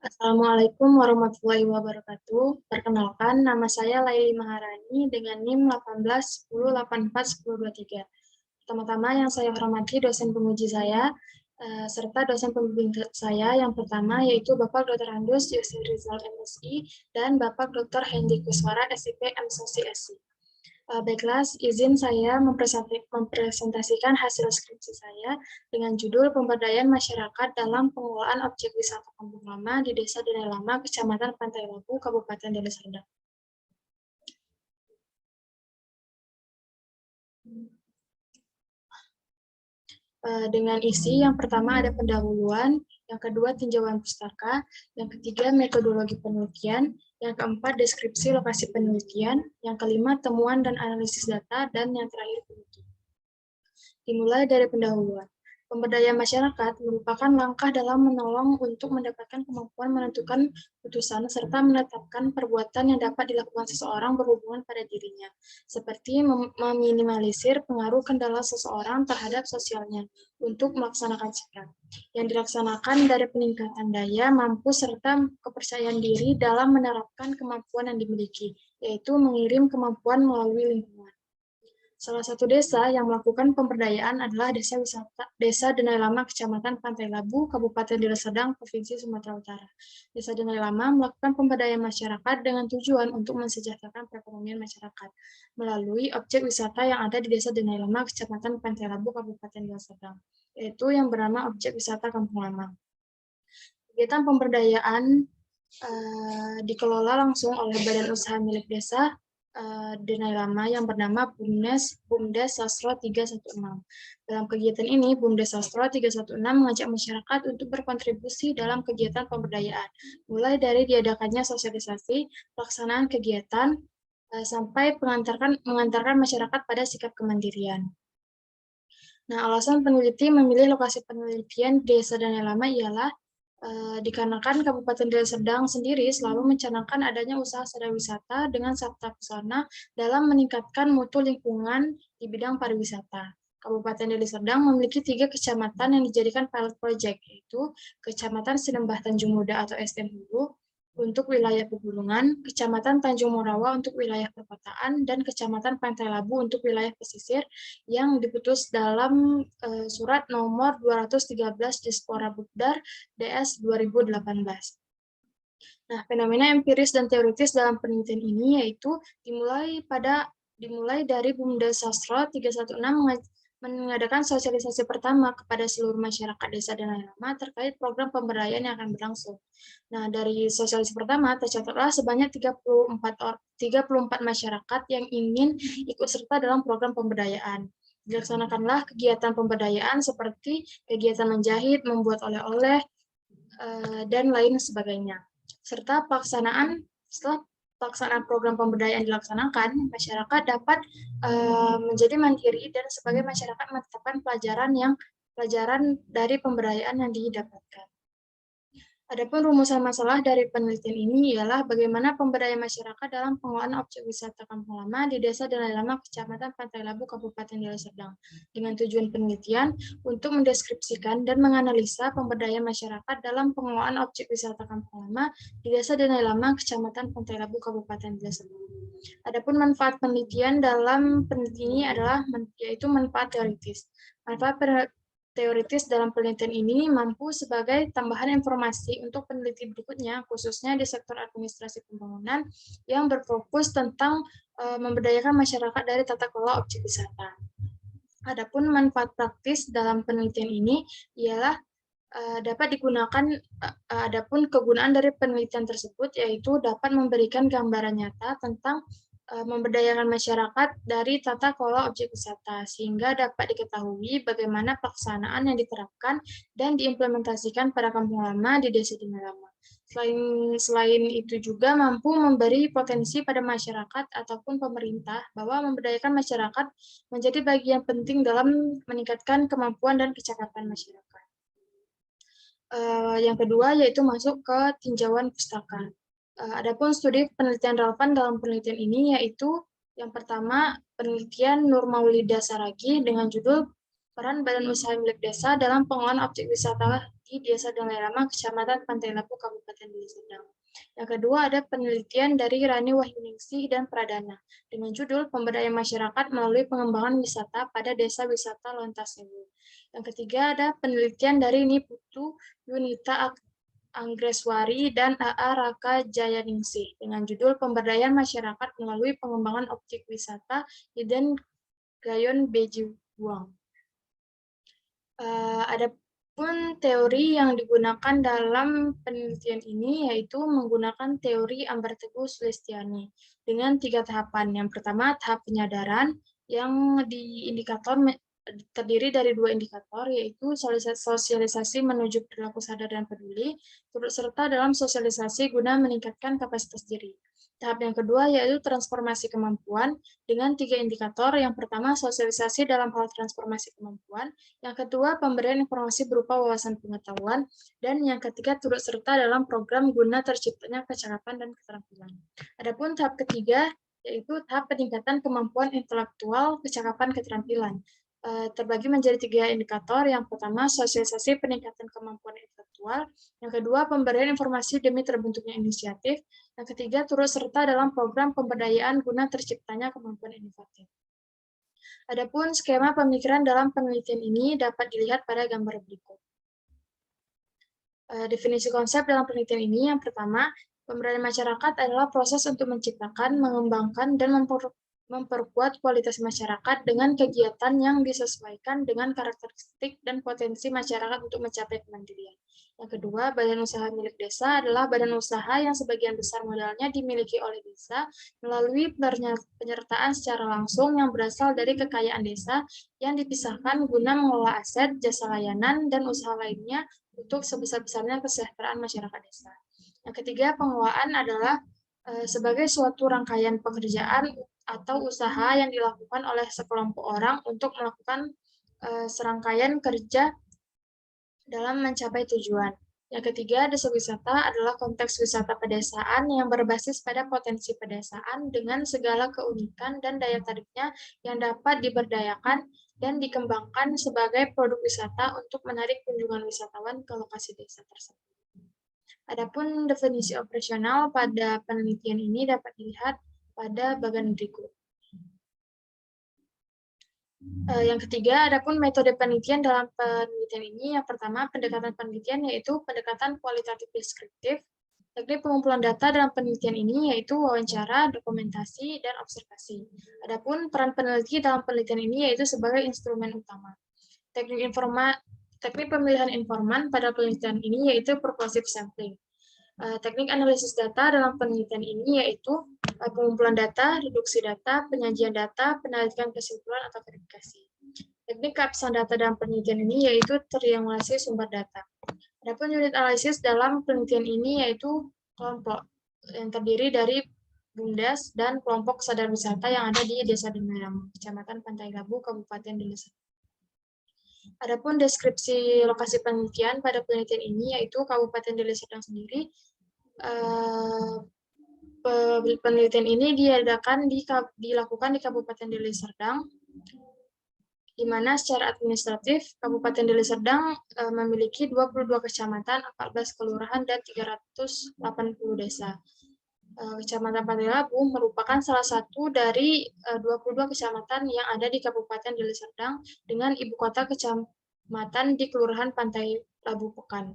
Assalamualaikum warahmatullahi wabarakatuh. Perkenalkan, nama saya Laili Maharani dengan NIM 1810841023. Pertama-tama yang saya hormati dosen penguji saya, serta dosen pembimbing saya yang pertama yaitu Bapak Dr. Andus Yusri Rizal MSI dan Bapak Dr. Hendi Kuswara SIP MSosi SI. Baiklah, izin saya mempresentasikan hasil skripsi saya dengan judul Pemberdayaan Masyarakat dalam Pengelolaan Objek Wisata Kampung Lama di Desa Denai Lama, Kecamatan Pantai Labu, Kabupaten Deli Serdang. Dengan isi yang pertama ada pendahuluan, yang kedua tinjauan pustaka, yang ketiga metodologi penelitian, yang keempat deskripsi lokasi penelitian, yang kelima temuan dan analisis data, dan yang terakhir penutup. Dimulai dari pendahuluan. Pemberdayaan masyarakat merupakan langkah dalam menolong untuk mendapatkan kemampuan menentukan putusan serta menetapkan perbuatan yang dapat dilakukan seseorang berhubungan pada dirinya, seperti meminimalisir pengaruh kendala seseorang terhadap sosialnya untuk melaksanakan sikap yang dilaksanakan dari peningkatan daya mampu serta kepercayaan diri dalam menerapkan kemampuan yang dimiliki, yaitu mengirim kemampuan melalui lingkungan. Salah satu desa yang melakukan pemberdayaan adalah Desa Denai Lama, Kecamatan Pantai Labu, Kabupaten Deli Serdang, Provinsi Sumatera Utara. Desa Denai Lama melakukan pemberdayaan masyarakat dengan tujuan untuk mensejahterakan perekonomian masyarakat melalui objek wisata yang ada di Desa Denai Lama, Kecamatan Pantai Labu, Kabupaten Deli Serdang, yaitu yang bernama Objek Wisata Kampung Lama. Kegiatan pemberdayaan dikelola langsung oleh Badan Usaha Milik Desa Denai Lama yang bernama BUMDes Sastro 316. Dalam kegiatan ini, BUMDes Sastro 316 mengajak masyarakat untuk berkontribusi dalam kegiatan pemberdayaan, mulai dari diadakannya sosialisasi, pelaksanaan kegiatan, sampai mengantarkan masyarakat pada sikap kemandirian. Nah, alasan peneliti memilih lokasi penelitian Desa Denai Lama ialah dikarenakan Kabupaten Deli Serdang sendiri selalu mencanangkan adanya usaha sadar wisata dengan sabta pesona dalam meningkatkan mutu lingkungan di bidang pariwisata. Kabupaten Deli Serdang memiliki 3 kecamatan yang dijadikan pilot project, yaitu Kecamatan Sinembah Tanjung Muda atau STM Hulu untuk wilayah pegunungan, Kecamatan Tanjung Morawa untuk wilayah perkotaan, dan Kecamatan Pantai Labu untuk wilayah pesisir yang diputus dalam surat nomor 213 Dispora Bukdar DS 2018. Nah, fenomena empiris dan teoritis dalam penelitian ini yaitu dimulai dari BUMDes Sastro 316 mengadakan sosialisasi pertama kepada seluruh masyarakat Desa Denai Lama terkait program pemberdayaan yang akan berlangsung. Nah, dari sosialisasi pertama tercatatlah sebanyak 34 masyarakat yang ingin ikut serta dalam program pemberdayaan. Dilaksanakanlah kegiatan pemberdayaan seperti kegiatan menjahit, membuat oleh-oleh, dan lain sebagainya. Serta setelah pelaksanaan program pemberdayaan dilaksanakan, masyarakat dapat menjadi mandiri dan sebagai masyarakat menetapkan pelajaran dari pemberdayaan yang didapatkan. Adapun rumusan masalah dari penelitian ini ialah bagaimana pemberdayaan masyarakat dalam pengelolaan objek wisata Kampung Lama di Desa Denai Lama, Kecamatan Pantai Labu, Kabupaten Deli Serdang, dengan tujuan penelitian untuk mendeskripsikan dan menganalisa pemberdayaan masyarakat dalam pengelolaan objek wisata Kampung Lama di Desa Denai Lama, Kecamatan Pantai Labu, Kabupaten Deli Serdang. Adapun manfaat penelitian dalam penelitian ini adalah yaitu manfaat teoritis. Manfaat teoritis dalam penelitian ini mampu sebagai tambahan informasi untuk peneliti berikutnya, khususnya di sektor administrasi pembangunan yang berfokus tentang memberdayakan masyarakat dari tata kelola objek wisata. Adapun manfaat praktis dalam penelitian ini ialah dapat digunakan, adapun kegunaan dari penelitian tersebut yaitu dapat memberikan gambaran nyata tentang memberdayakan masyarakat dari tata kelola objek wisata, sehingga dapat diketahui bagaimana pelaksanaan yang diterapkan dan diimplementasikan pada Kampung Lama di Desa Denai Lama. Selain itu juga mampu memberi potensi pada masyarakat ataupun pemerintah bahwa memberdayakan masyarakat menjadi bagian penting dalam meningkatkan kemampuan dan kecakapan masyarakat. Yang kedua yaitu masuk ke tinjauan pustaka. Adapun studi penelitian relevan dalam penelitian ini yaitu yang pertama penelitian Nur Maulida Saragi dengan judul Peran Badan Usaha Milik Desa dalam Pengelolaan Objek Wisata di Desa Donggala Lama, Kecamatan Pantai Labu, Kabupaten Deli Serdang. Yang kedua ada penelitian dari Rani Wahyuningsih dan Pradana dengan judul Pemberdayaan Masyarakat melalui Pengembangan Wisata pada Desa Wisata Lontas Sewu. Yang ketiga ada penelitian dari Niputu Yunita Anggreswari dan AA Raka Jayaningsih dengan judul Pemberdayaan Masyarakat melalui Pengembangan Objek Wisata Hidden Gayon Bejiwang. Adapun teori yang digunakan dalam penelitian ini yaitu menggunakan teori Ambar Teguh Sulistiani dengan 3 tahapan. Yang pertama tahap penyadaran yang terdiri dari 2 indikator, yaitu sosialisasi menuju perilaku sadar dan peduli, turut serta dalam sosialisasi guna meningkatkan kapasitas diri. Tahap yang kedua yaitu transformasi kemampuan dengan 3 indikator. Yang pertama sosialisasi dalam hal transformasi kemampuan, yang kedua pemberian informasi berupa wawasan pengetahuan, dan yang ketiga turut serta dalam program guna terciptanya kecakapan dan keterampilan. Adapun tahap ketiga yaitu tahap peningkatan kemampuan intelektual, kecakapan, keterampilan. Terbagi menjadi 3 indikator. Yang pertama, sosialisasi peningkatan kemampuan intelektual. Yang kedua, pemberian informasi demi terbentuknya inisiatif. Yang ketiga, turut serta dalam program pemberdayaan guna terciptanya kemampuan inovatif. Adapun skema pemikiran dalam penelitian ini dapat dilihat pada gambar berikut. Definisi konsep dalam penelitian ini, yang pertama, pemberdayaan masyarakat adalah proses untuk menciptakan, mengembangkan, dan memperkuat kualitas masyarakat dengan kegiatan yang disesuaikan dengan karakteristik dan potensi masyarakat untuk mencapai kemandirian. Yang kedua, badan usaha milik desa adalah badan usaha yang sebagian besar modalnya dimiliki oleh desa melalui penyertaan secara langsung yang berasal dari kekayaan desa yang dipisahkan guna mengelola aset, jasa layanan, dan usaha lainnya untuk sebesar-besarnya kesejahteraan masyarakat desa. Yang ketiga, pengelolaan adalah sebagai suatu rangkaian pekerjaan atau usaha yang dilakukan oleh sekelompok orang untuk melakukan serangkaian kerja dalam mencapai tujuan. Yang ketiga, desa wisata adalah konteks wisata pedesaan yang berbasis pada potensi pedesaan dengan segala keunikan dan daya tariknya yang dapat diberdayakan dan dikembangkan sebagai produk wisata untuk menarik kunjungan wisatawan ke lokasi desa tersebut. Adapun definisi operasional pada penelitian ini dapat dilihat pada bagian berikut. Yang ketiga, adapun metode penelitian dalam penelitian ini, yang pertama pendekatan penelitian yaitu pendekatan kualitatif deskriptif. Teknik pengumpulan data dalam penelitian ini yaitu wawancara, dokumentasi, dan observasi. Adapun peran peneliti dalam penelitian ini yaitu sebagai instrumen utama. Teknik pemilihan informan pada penelitian ini yaitu purposive sampling. Teknik analisis data dalam penelitian ini yaitu pengumpulan data, reduksi data, penyajian data, penarikan kesimpulan atau verifikasi. Teknik keabsahan data dalam penelitian ini yaitu triangulasi sumber data. Adapun unit analisis dalam penelitian ini yaitu kelompok yang terdiri dari BUMDes dan kelompok sadar wisata yang ada di Desa Donggala Lama, Kecamatan Pantai Labu, Kabupaten Deli Serdang. Adapun deskripsi lokasi penelitian pada penelitian ini yaitu Kabupaten Deli Serdang sendiri. Penelitian ini dilakukan di Kabupaten Deli Serdang, di mana secara administratif Kabupaten Deli Serdang memiliki 22 kecamatan, 14 kelurahan, dan 380 desa. Kecamatan Pantai Labu merupakan salah satu dari 22 kecamatan yang ada di Kabupaten Deli Serdang dengan ibu kota kecamatan di Kelurahan Pantai Labu Pekan.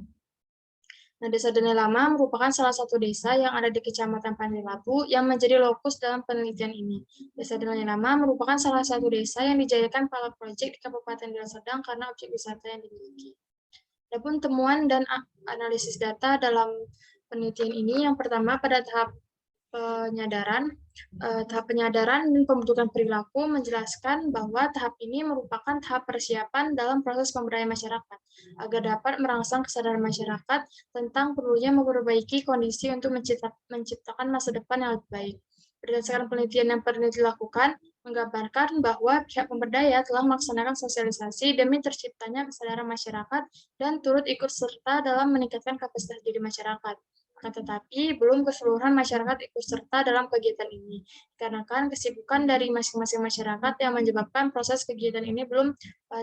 Nah, Desa Donggala Lama merupakan salah satu desa yang ada di Kecamatan Pantai Labu yang menjadi lokus dalam penelitian ini. Desa Donggala Lama merupakan salah satu desa yang dijayakan pilot project di Kabupaten Deli Serdang karena objek wisata yang dimiliki. Adapun temuan dan analisis data dalam penelitian ini, yang pertama pada tahap penyadaran dan pembentukan perilaku menjelaskan bahwa tahap ini merupakan tahap persiapan dalam proses pemberdayaan masyarakat agar dapat merangsang kesadaran masyarakat tentang perlunya memperbaiki kondisi untuk menciptakan masa depan yang lebih baik. Berdasarkan penelitian yang pernah dilakukan, menggambarkan bahwa pihak pemberdaya telah melaksanakan sosialisasi demi terciptanya kesadaran masyarakat dan turut ikut serta dalam meningkatkan kapasitas diri masyarakat. Tetapi belum keseluruhan masyarakat ikut serta dalam kegiatan ini, dikarenakan kesibukan dari masing-masing masyarakat yang menyebabkan proses kegiatan ini belum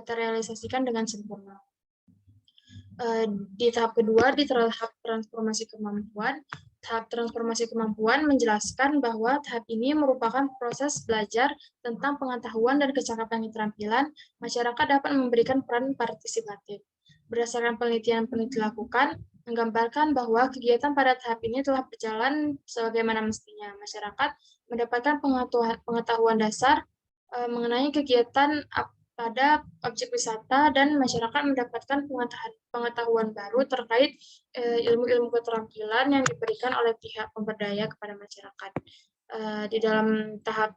terrealisasikan dengan sempurna. Di tahap kedua, di tahap transformasi kemampuan, tahap transformasi kemampuan menjelaskan bahwa tahap ini merupakan proses belajar tentang pengetahuan dan kecakapan keterampilan, masyarakat dapat memberikan peran partisipatif. Berdasarkan penelitian dilakukan, menggambarkan bahwa kegiatan pada tahap ini telah berjalan sebagaimana mestinya. Masyarakat mendapatkan pengetahuan dasar mengenai kegiatan pada objek wisata dan masyarakat mendapatkan pengetahuan baru terkait ilmu-ilmu keterampilan yang diberikan oleh pihak pemberdaya kepada masyarakat. Di dalam tahap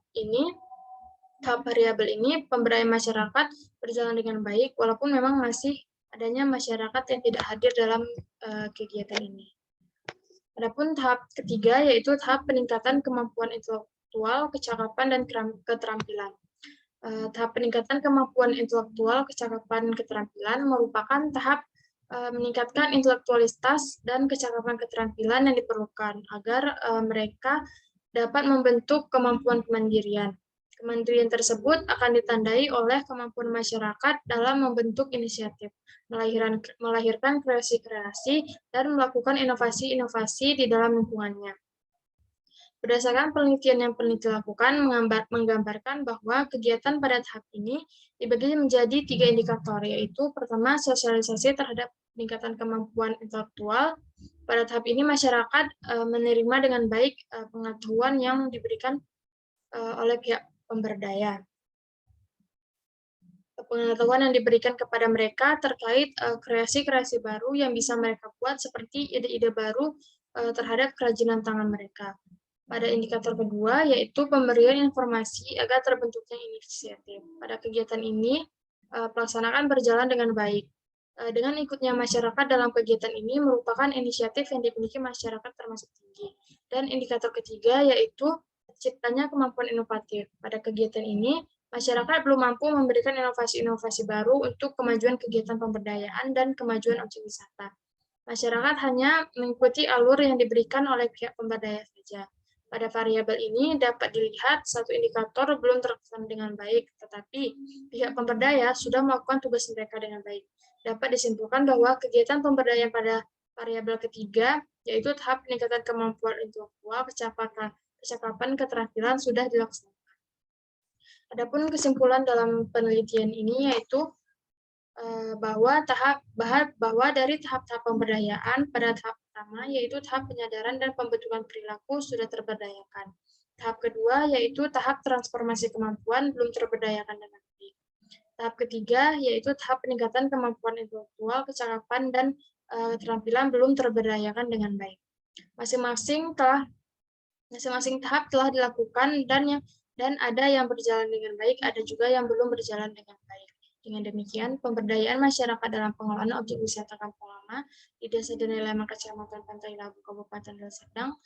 variabel ini, pemberdayaan masyarakat berjalan dengan baik, walaupun memang masih adanya masyarakat yang tidak hadir dalam kegiatan ini. Adapun tahap ketiga, yaitu tahap peningkatan kemampuan intelektual, kecakapan, dan keterampilan. Tahap peningkatan kemampuan intelektual, kecakapan, keterampilan merupakan tahap meningkatkan intelektualitas dan kecakapan keterampilan yang diperlukan agar mereka dapat membentuk kemampuan kemandirian. Kemandirian tersebut akan ditandai oleh kemampuan masyarakat dalam membentuk inisiatif, melahirkan kreasi-kreasi, dan melakukan inovasi-inovasi di dalam lingkungannya. Berdasarkan penelitian yang dilakukan, menggambarkan bahwa kegiatan pada tahap ini dibagi menjadi 3 indikator, yaitu pertama, sosialisasi terhadap peningkatan kemampuan intelektual. Pada tahap ini, masyarakat menerima dengan baik pengetahuan yang diberikan oleh pihak pemberdaya. Pengetahuan yang diberikan kepada mereka terkait kreasi-kreasi baru yang bisa mereka buat, seperti ide-ide baru terhadap kerajinan tangan mereka. Pada indikator kedua, yaitu pemberian informasi agar terbentuknya inisiatif. Pada kegiatan ini, pelaksanaan berjalan dengan baik. Dengan ikutnya masyarakat dalam kegiatan ini merupakan inisiatif yang dimiliki masyarakat termasuk tinggi. Dan indikator ketiga, yaitu terciptanya kemampuan inovatif. Pada kegiatan ini, masyarakat belum mampu memberikan inovasi-inovasi baru untuk kemajuan kegiatan pemberdayaan dan kemajuan objek wisata. Masyarakat hanya mengikuti alur yang diberikan oleh pihak pemberdaya saja. Pada variabel ini dapat dilihat satu indikator belum terkesan dengan baik, tetapi pihak pemberdaya sudah melakukan tugas mereka dengan baik. Dapat disimpulkan bahwa kegiatan pemberdayaan pada variabel ketiga, yaitu tahap peningkatan kemampuan intelektual, kecakapan, keterampilan sudah dilaksanakan. Adapun kesimpulan dalam penelitian ini yaitu bahwa dari tahap-tahap pemberdayaan pada tahap pertama, yaitu tahap penyadaran dan pembentukan perilaku sudah terberdayakan. Tahap kedua, yaitu tahap transformasi kemampuan belum terberdayakan dengan baik. Tahap ketiga, yaitu tahap peningkatan kemampuan intelektual, kecakapan, dan keterampilan belum terberdayakan dengan baik. Masing-masing tahap telah dilakukan dan ada yang berjalan dengan baik, ada juga yang belum berjalan dengan baik. Dengan demikian, pemberdayaan masyarakat dalam pengelolaan objek wisata Kampung Lama di Desa Denilema, Kecamatan Pantai Labu, Kabupaten Deli Serdang,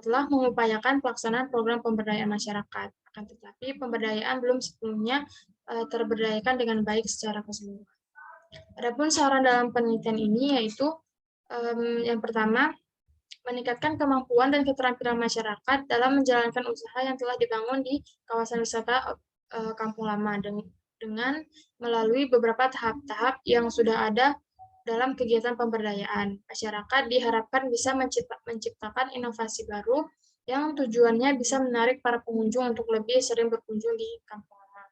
telah mengupayakan pelaksanaan program pemberdayaan masyarakat. Akan tetapi, pemberdayaan belum sepenuhnya terberdayakan dengan baik secara keseluruhan. Adapun saran dalam penelitian ini yaitu yang pertama, meningkatkan kemampuan dan keterampilan masyarakat dalam menjalankan usaha yang telah dibangun di kawasan wisata Kampung Lama dengan melalui beberapa tahap-tahap yang sudah ada dalam kegiatan pemberdayaan. Masyarakat diharapkan bisa menciptakan inovasi baru yang tujuannya bisa menarik para pengunjung untuk lebih sering berkunjung di Kampung Lama.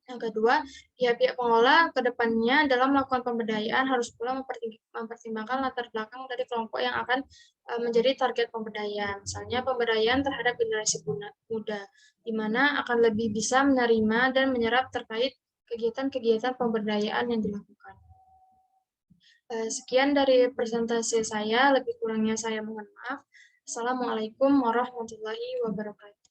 Yang kedua, pihak-pihak pengelola ke depannya dalam melakukan pemberdayaan harus pula mempertimbangkan latar belakang dari kelompok yang akan menjadi target pemberdayaan. Misalnya pemberdayaan terhadap generasi muda, di mana akan lebih bisa menerima dan menyerap terkait kegiatan-kegiatan pemberdayaan yang dilakukan. Sekian dari presentasi saya, lebih kurangnya saya mohon maaf. Assalamualaikum warahmatullahi wabarakatuh.